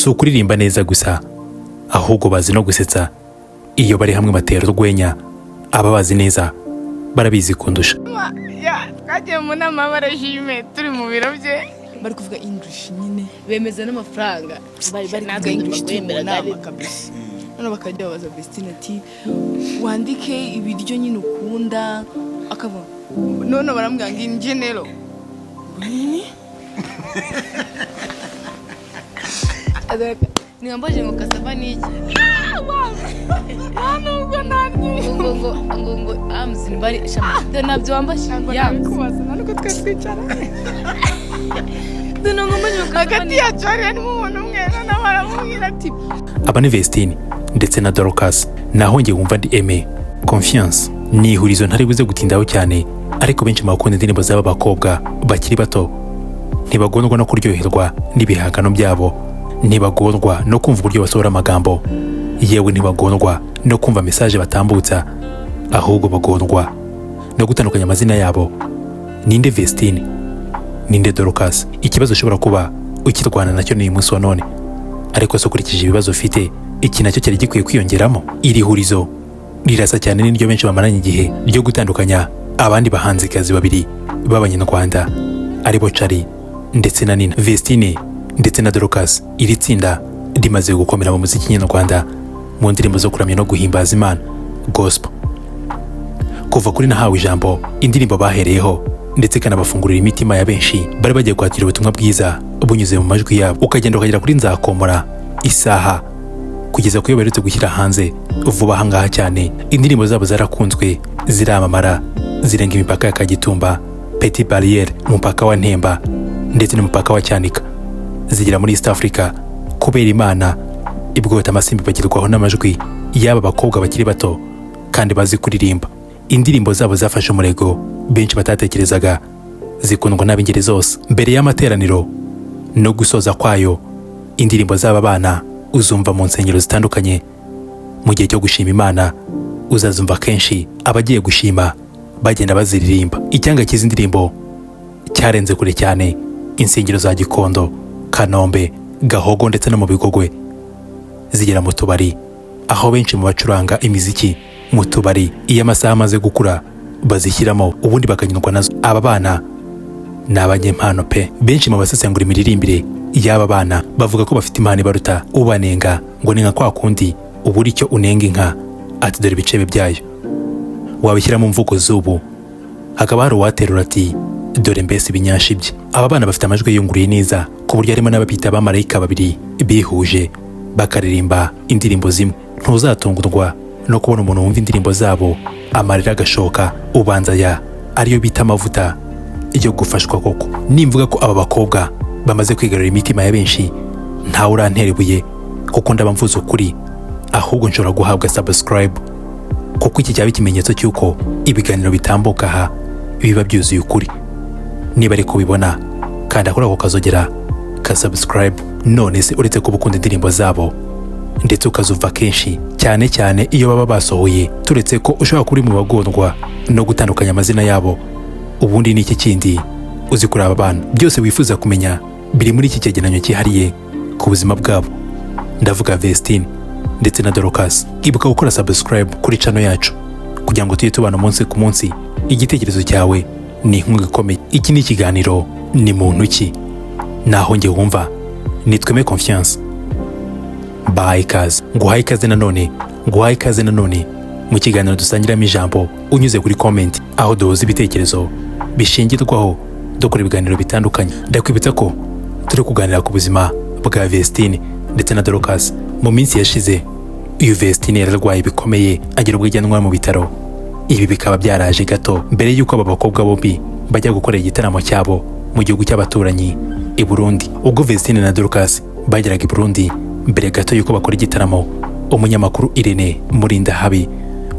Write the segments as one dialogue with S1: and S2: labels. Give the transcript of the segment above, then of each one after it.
S1: si ukuririmba neza gusa, ahubwo bazi no gusetsa. Iyo bari hamwe batera urwenya, aba bazi neza, barabizi kundusha.
S2: Twagiye mu nama barajime turi mu biro bye,
S3: bari kuvuga English nyine, bemeza n'amafaranga, bari kuvuga English bemera kabisa. None bakajya babaza Vestine ati wandike ibiryo nyine ukunda, akava none barambwira ngo in general niambaje ngo kasaba niki
S2: nubwo nani
S3: ngo amzi bari shama nabyo wambashe
S2: yakubaza nuko twatwicara
S3: Duno ngombaje
S2: hagati ya Charlie n'umuntu umwe n'abaramubwira ati
S1: aba ni Vestine ndetse na Dorcas. Naho ngiye wumva ndi Aime. Confiance ni ihurizo ntari buze gutindaho cyane, ariko benshi mu bakunda indirimbo z'aba bakobwa bakiri bato ntibagondwa no kuryoherwa n'ibihangano byabo, ntibagondwa no kumva uburyo basohora amagambo, yewe ntibagondwa no kumva message batambutsa, ahubwo bagondwa no gutandukanya amazina yabo. Ninde Vestine? Ninde Dorcas? Ikibazo ushobora kuba ukirwana nacyo ni umunsi wa none, ariko so kurikije ibibazo ufite, iki nacyo cyari gikwiye kwiyongeramo. Iri hurizo rirasa cyane n'iryo benshi bamaranye igihe ryo gutandukanya abandi bahanzikazi babiri b'Abanyarwanda, aribo Charlie ndetse na Nina. Vestine ndetse na Dorcas, iri tsinda rimaze gukomera mu muziki nyarwanda mu ndirimbo zo kuramya no guhimbaza Imana, gospel. Kuva kuri Nahawe Ijambo, indirimbo bahereyeho ndetse kanabafungurira imitima ya benshi bari bagiye kwakira ubutumwa bwiza bunyuze mu majwi yabo, ukagenda ukagera kuri Nzakomora, Isaha, kugeza ku yo baherutse gushyira hanze vuba ahangaha cyane. Indirimbo zabo zarakunzwe, ziramamara, zirenga imipaka ya Kagitumba, Petit Barriere, umupaka wa Ntemba ndetse n'umupaka wa Cyanika, zigera muri East Africa kubera Imana ibwota amasimbi bagirwaho n'amajwi y'aba bakobwa bakiri bato kandi bazi kuririmba. Indirimbo zabo zafashe umurego benshi batatekerezaga, zikundwa n'ab'ingeri zose. Mbere y'amateraniro no gusoza kwayo, indirimbo z'aba bana uzumva mu nsengero zitandukanye. Mu gihe cyo gushima Imana uzazumva kenshi abagiye gushima bagenda baziririmba. Icyanga cy'izi ndirimbo cyarenze kure cyane insengero za Gikondo, Kanombe, Gahogo ndetse no mu Bigogwe, zigera mu tubari, aho benshi mu bacuranga imiziki mu tubari iyo amasaha amaze gukura bazishyiramo ubundi bakanyurwa nazo. Aba bana ni abanyempano pe. Benshi mu basesengura imiririmbire y'aba bana bavuga ko bafite impano ibaruta. Ubanenga ngo ni nka kwa kundi ubura icyo unenga inka, ati dore ibicebe byayo. Wabishyira mu mvugo z'ubu, hakaba hari uwaterura ati dore mbese ibinyashi bye. Aba bana bafite amajwi yunguriye neza ku buryo harimo n'ababita abamarayika babiri bihuje bakaririmba indirimbo zimwe. Ntuzatungurwa no kubona umuntu wumva indirimbo zabo amarira agashoka, ubanza ya ariyo bita amavuta yo gufashwa koko. Nimvuga ko aba bakobwa bamaze kwigarurira imitima ya benshi, ntawe urantera ibuye kuko ndaba mvuze ukuri, ahubwo nshobora guhabwa subscribe, kuko iki cyaba ikimenyetso cy'uko ibiganiro bitambuka aha biba byuzuye ukuri. Niba ari kubibona kandi akora ako kazogera ka subscribe. None se uretse kuba ukunda indirimbo zabo ndetse ukazumva kenshi, cyane cyane iyo baba basohoye, turetse ko ushobora kuri mu bagondwa no gutandukanya amazina yabo, ubundi ni iki kindi uzi kuri aba bana? Byose wifuza kumenya biri muri iki cyegeranyo cyihariye ku buzima bwabo. Ndavuga Vestine ndetse na Dorcas. Ibuka gukora subscribe kuri channel yacu kugira ngo tujye tubana umunsi ku munsi. Igitekerezo cyawe ni inkunga ikomeye. Iki ni ikiganiro Ni muntu ki, naho njye wumva nitweme Confiance. Bahaye ikaze, nguhaye ikaze nanone mu kiganiro dusangiramo ijambo unyuze kuri comment, aho duhuza ibitekerezo bishingirwaho dukora ibiganiro bitandukanye. Ndakwibutsa ko turi kuganira ku buzima bwa Vestine ndetse na Dorcas. Mu minsi yashize uyu Vestine yararwaye bikomeye, agira ubwo ajyanwa mu bitaro. Ibi bikaba byaraje gato mbere y'uko aba bakobwa bombi bajya gukorera igitaramo cyabo mu gihugu cy'abaturanyi i Burundi. Ubwo Vestine na Dorcas bageraga i Burundi, mbere gato y'uko bakora igitaramo, umunyamakuru Irene Murindahabi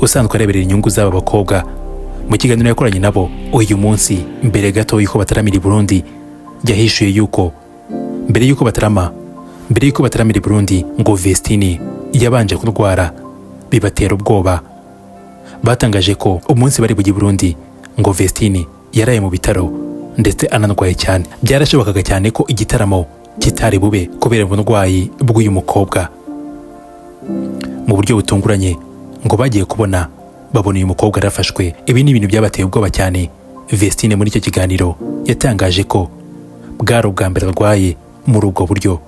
S1: usanzwe areberera inyungu z'aba bakobwa mu kiganiro yakoranye nabo uyu munsi, mbere gato y'uko bataramira i Burundi, yahishuye y'uko mbere y'uko bataramira i Burundi ngo Vestine yabanje kurwara bibatera ubwoba. Batangaje ko umunsi bari bujye i Burundi ngo Vestine yaraye mu bitaro ndetse ananarwaye cyane. Byarashobokaga cyane ko igitaramo kitari bube kubera uburwayi bw'uyu mukobwa. Mu buryo butunguranye ngo bagiye kubona babona uyu mukobwa arafashwe. Ibi ni ibintu byabateye ubwoba cyane. Vestine muri icyo kiganiro yatangaje ko bwari ubwa mbere arwaye muri ubwo buryo,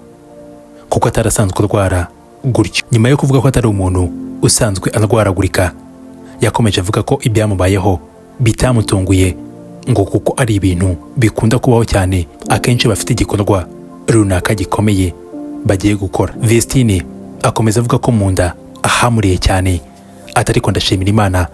S1: kuko atarasanzwe arwara gutyo. Nyuma yo kuvuga ko atari umuntu usanzwe arwaragurika, yakomeje avuga ko ibyamubayeho bitamutunguye, ngo kuko ari ibintu bikunda kubaho cyane akenshi bafite igikorwa runaka gikomeye bagiye gukora. Vestine akomeza avuga ko mu nda ahamuriye cyane, atariko ndashimira Imana.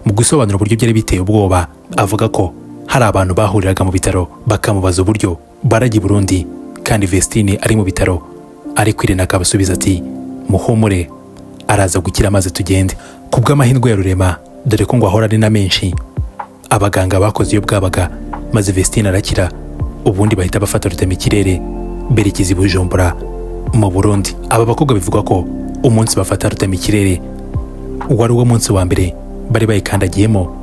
S1: Mu gusobanura uburyo byari biteye ubwoba, avuga ko hari abantu bahuriraga mu bitaro bakamubaza uburyo barajya i Burundi kandi Vestine ari mu bitaro, ariko Irene akabasubiza ati muhumure araza gukira maze tugende. Ku bw'amahirwe ya rurema, dore ko ngo ahora ari na menshi, abaganga bakoze iyo bwabaga maze Vestine arakira, ubundi bahita bafata rutemikirere berekeza i Bujumbura mu Burundi. Aba bakobwa bivugwa ko umunsi bafata rutemikirere wari uwo munsi wa mbere bari bayikandagiyemo.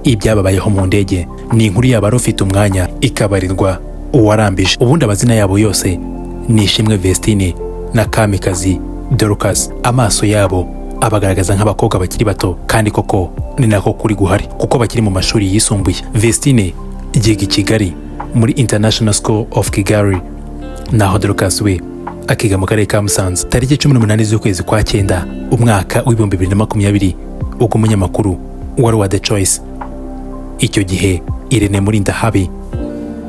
S1: Ibyababayeho mu ndege ni inkuru yaba ari ufite umwanya ikabarirwa uwarambije. Ubundi amazina yabo yose ni Ishimwe Vestine na Kamikazi Dorcas. Amaso yabo abagaragaza nk'abakobwa bakiri bato, kandi koko ni nako kuri guhari kuko bakiri mu mashuri yisumbuye. Vestine yiga i Kigali muri International School of Kigali, naho Dorcas we akiga mu karere ka Musanze. Tariki 18 z'ukwezi kwa 9 umwaka w'ibihumbi 2020 ubwo umunyamakuru wari wa The Choice icyo gihe Irene muri Ndahabi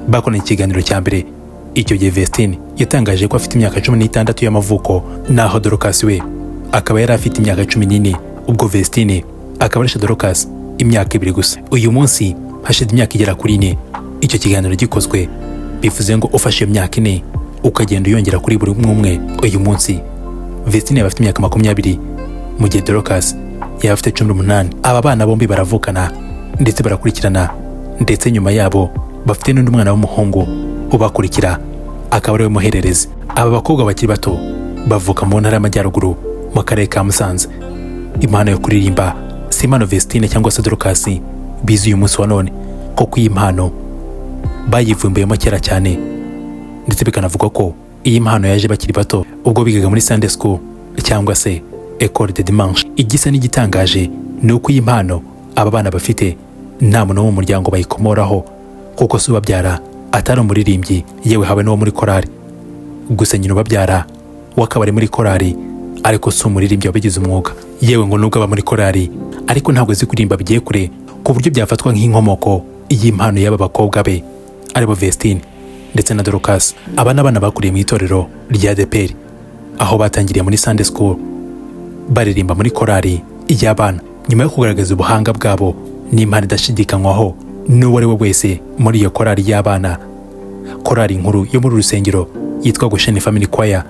S1: bakoranye ikiganiro cya mbere. Icyo gihe Vestine yatangaje ko afite imyaka 16 y'amavuko, naho Dorcas we akaba yari afite imyaka 14. Ubwo Vestine akaba arasha Dorcas imyaka 2 gusa. Uyu munsi hashize imyaka igera kuri 4 icyo kiganiro gikozwe, bivuze ngo ufashe imyaka 4 ukagenda uyongera kuri buri umwe. Uyu munsi Vestine yaba afite imyaka 20, mu gihe Dorcas yaba afite 18. Aba bana bombi baravukana ndetse barakurikirana, ndetse nyuma yabo bafite n'undi mwana w'umuhungu ubakurikira, akaba ari we muhererezi. Aba bakobwa bakiri bato bavuka mu ntara y'Amajyaruguru mu karere ka Musanze. Impano yo kuririmba si impano Vestine cyangwa se Dorcas bizi uyu munsi wa none, kuko iyi mpano bayivumbuyemo kera cyane, ndetse bikanavuga ko iyi mpano yaje bakiri bato ubwo bigaga muri Sunday School cyangwa se École de Dimanche. Igisa n'igitangaje ni uko iyi mpano aba bana bafite nta muntu wo mu muryango bayikomoraho, kuko se ubabyara atari umuririmbyi, yewe habe n'uwo muri korari. Gusa nyina ubabyara wakaba ari muri korari, ariko si umuririmbyi wabigize umwuga. Yewe ngo nubwo aba muri korari, ariko ntabwo azi kuririmba bigiye kure, ku buryo byafatwa nk'inkomoko y'impano y'aba bakobwa be aribo Vestine ndetse na Dorcas. Aba n'abana bakuriye mu itorero rya ADEPR, aho batangiriye muri Sunday School baririmba muri korari y'abana. Nyuma yo kugaragaza ubuhanga bwabo n'impano idashidikanywaho n'uwo ari we wese muri iyo korari y'abana, korari nkuru yo muri rusengero yitwa Goshen Family Choir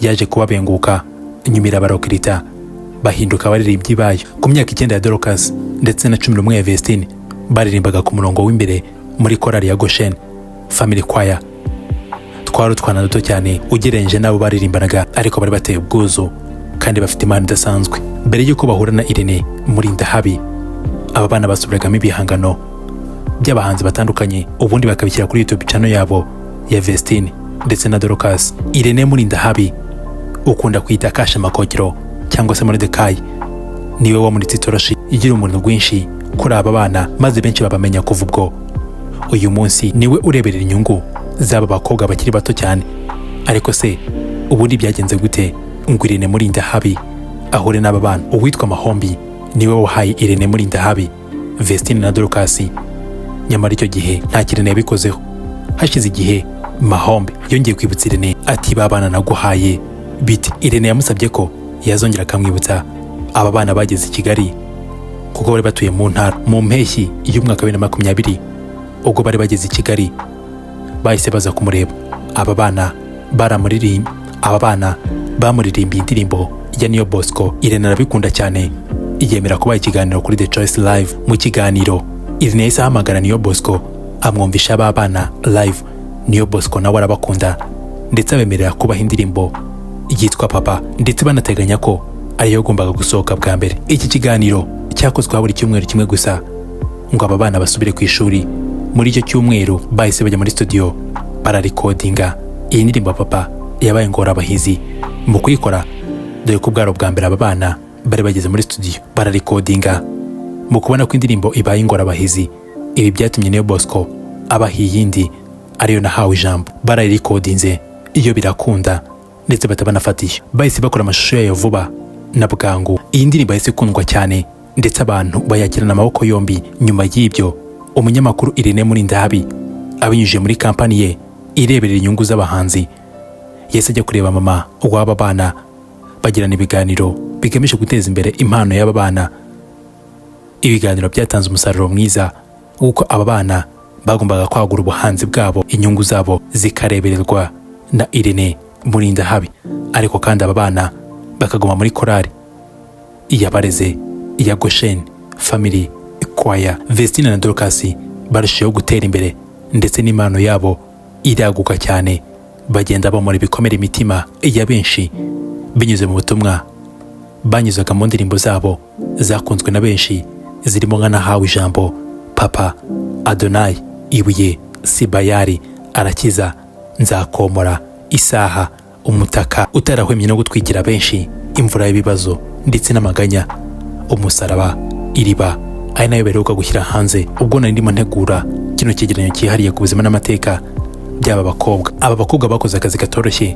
S1: yaje kubabenguka, nyuma irabarokirita bahinduka abaririmbyi bayo. Ku myaka 9 ya Dorcas ndetse na 11 ya Vestine baririmbaga ku murongo w'imbere muri korari ya Goshen Family Choir. Twari utwana duto cyane ugereranije n'abo baririmbanaga, ariko bari bateye ubwuzu kandi bafite impano idasanzwe. Mbere y'uko bahura na Irene muri Ndahabi, aba bana basubiragamo ibihangano by'abahanzi batandukanye, ubundi bakabishyira kuri YouTube channel yabo ya Vestine ndetse na Dorcas. Irene muri Ndahabi ukunda kwita Kasha Makokero cyangwa se Mordecai, niwe wamuritse itoroshi igira umuntu rwinshi kuri aba bana, maze benshi babamenya kuva ubwo. Uyu munsi niwe ureberera inyungu z'aba bakobwa bakiri bato cyane. Ariko se ubundi byagenze gute ngo Irene muri Ndahabi ahure n'aba bana? Uwitwa Mahombi niwe wahaye Irene muri Ndahabi Vestine na Dorcas, nyamara icyo gihe nta Irene yabikozeho. Hashize igihe Mahombi yongeye kwibutsa Irene ati babana naguhaye biti. Irene yamusabye ko yazongera akamwibutsa aba bana bageze i Kigali, kuko bari batuye mu ntara. Mu mpeshyi y'umwaka 2020 ubwo bari bageze i Kigali, bahise baza kumureba. Aba bana bamuririmbiye indirimbo ya Niyo Bosco. Irene arabikunda cyane, yemera kubaha ikiganiro kuri The Choice Live. Mu kiganiro Irene yahise ahamagara Niyo Bosco amwumvisha aba bana live. Niyo Bosco nawe arabakunda ndetse abemerera kubaha indirimbo yitwa Papa, ndetse banateganya ko ariyo yagombaga gusohoka bwa mbere. Iki kiganiro cyakozwe buri cyumweru kimwe gusa ngo aba bana basubire ku ishuri. Muri icyo cyumweru bahise bajya muri studio bararekodinga iyi ndirimbo papa yabaye ingorabahizi mu kuyikora, dore ko bwari ubwa mbere aba bana bari bageze muri studio bararikodinga. Mu kubona ko indirimbo ibaye ingorabahizi, ibi byatumye Neo Bosco abaha iyindi ariyo Nahawe Ijambo. Barayirikodinze iyo birakunda ndetse batabanafatisha, bahise bakora amashusho yayo vuba na bwangu. Iyi ndirimbo yahise ikundwa cyane ndetse abantu bayakirana amaboko yombi. Nyuma y'ibyo umunyamakuru Irene Murindahabi abinyujije muri kampani ye ireberera inyungu z'abahanzi yahise ajya kureba mama w'aba bana, bagirana ibiganiro bigamije guteza imbere impano y'aba bana. Ibiganiro byatanze umusaruro mwiza kuko aba bana bagombaga kwagura ubuhanzi bwabo, inyungu zabo zikarebererwa na Irene Murindahabi, ariko kandi aba bana bakaguma muri korali iyabareze iya Goshen Family Choir. Vestine na Dorcas barushijeho gutera imbere ndetse n'impano yabo iraguka cyane, bagenda bamura ibikomere imitima ya benshi binyuze mu butumwa banyuzaga mu ndirimbo zabo zakunzwe na benshi, zirimo nka Nahawe Ijambo, Papa, Adonai, Ibuye, Sibayari, Arakiza, Nzakomora, Isaha, Umutaka, Utarahwemye no gutwikira benshi, Imvura y'ibibazo ndetse n'amaganya, Umusaraba, Iriba, ari nayo beruka gushyira hanze ubwo nari ndimo ntegura kino cyegeranyo cyihariye ku buzima n'amateka by'aba bakobwa. Aba bakobwa bakoze akazi katoroshye,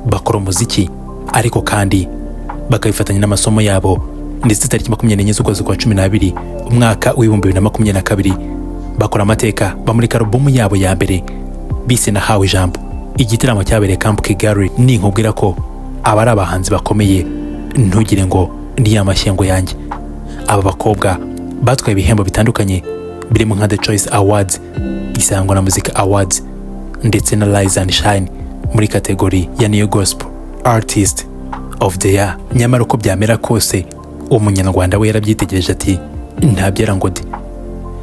S1: bakora umuziki ariko kandi bakabifatanya n'amasomo yabo, ndetse tariki 24 z'ukwezi kwa 12 umwaka w'2022 bakora amateka, bamurika alubumu yabo ya mbere bise Nahawe Ijambo. Igitaramo cyabereye Camp Kigali. Ni nkubwira ko aba ari abahanzi bakomeye, ntugire ngo ni amashyengo yanjye. Aba bakobwa batwaye ibihembo bitandukanye birimo nka The Choice Awards, Isango na Music Awards ndetse na Rise and Shine muri kategori ya New Gospel Artist of the Year. Nyamara uko byamera kose umunyarwanda we yarabyitegereje ati ntabyera ngo de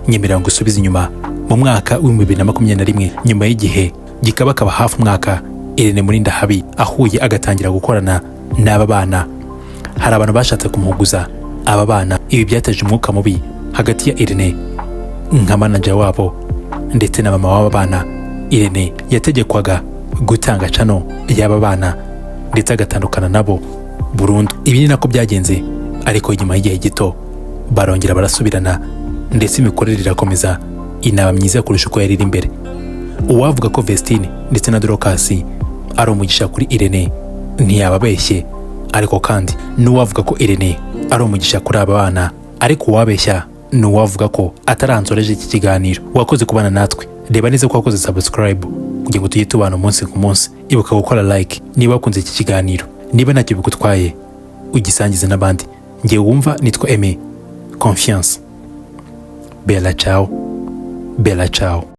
S1: nyemerera ngo usubize inyuma mu mwaka w'2021, nyuma y'igihe gikabakaba hafi umwaka Irene Murindahabi ahuye agatangira gukorana n'aba bana. Hari abantu bashatse kumuhuguza aba bana, ibi byateje umwuka mubi hagati ya Irene nka manager wabo ndetse na mama w'aba bana. Irene yategekwaga gutanga cano y'aba bana ndetse agatandukana nabo burundu. Ibi ni nako byagenze, ariko nyuma y'igihe gito barongera barasubirana ndetse imikorere irakomeza inaba myiza kurusha uko yari iri imbere. Uwavuga ko Vestine ndetse na Dorcas ari umugisha kuri Irene ntiyababeshye, ariko kandi n'uwavuga ko Irene ari umugisha kuri aba bana, ariko uwabeshya n'uwavuga ko ataransoreje iki kiganiro. Wakoze kubana natwe, reba neza ko wakoze subscribe kugira ngo tujye tubana umunsi ku munsi. Ibuka gukora like niba wakunze iki kiganiro, niba ntacyo bigutwaye ugisangize n'abandi. Ngiye wumva nitwa Confiance. Bella ciao, bella ciao.